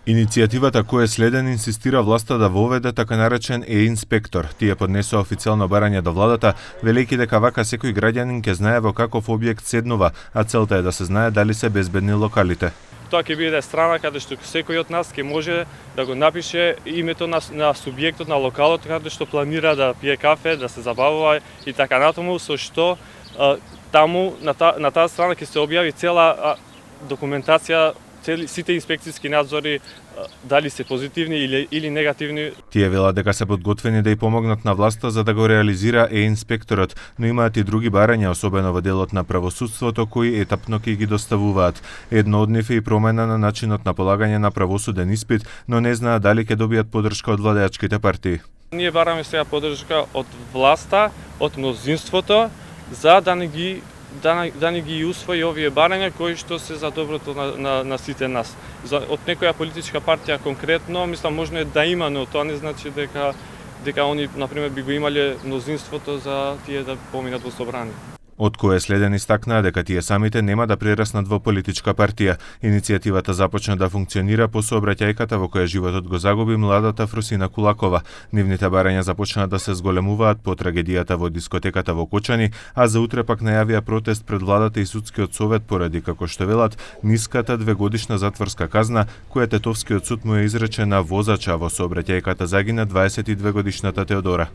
Иницијативата која следен инсистира власта да воведе така наречен инспектор. Тие поднесоа официјално барање до владата, велејќи дека вака секој граѓанин ќе знае во каков објект седнува, а целта е да се знае дали се безбедни локалите. Тоа ќе биде страна каде што секој од нас ќе може да го напише името на субјектот на локалот каде што планира да пие кафе, да се забавува и така натаму, со што таму на таа страна ќе се објави цела документација, сите инспекцијски надзори, дали се позитивни или негативни. Тие велат дека се подготвени да ја помогнат на власта за да го реализира инспекторот, но имаат и други барања, особено во делот на правосудството, кои етапно ќе ги доставуваат. Едно од нив е и промена на начинот на полагање на правосуден испит, но не знаат дали ќе добијат поддршка од владеачките партии. Ние бараме сега поддршка од власта, од мнозинството, за да не ги усвои овие барања кои што се за доброто на сите нас. Од некоја политичка партија конкретно, мислам можно да има, но тоа не значи дека они например би го имале мнозинството за тие да поминат во собрание. Од кое следен истакнаа дека тие самите нема да прераснат во политичка партија. Иницијативата започна да функционира по сообраќајката во која животот го загуби младата Фрусина Кулакова. Нивните барања започнаа да се зголемуваат по трагедијата во дискотеката во Кочани, а за утре пак најавија протест пред владата и судскиот совет поради, како што велат, ниската 2-годишна затворска казна која Тетовскиот суд му е изречена возача во сообраќајката загина 22-годишната Теодора.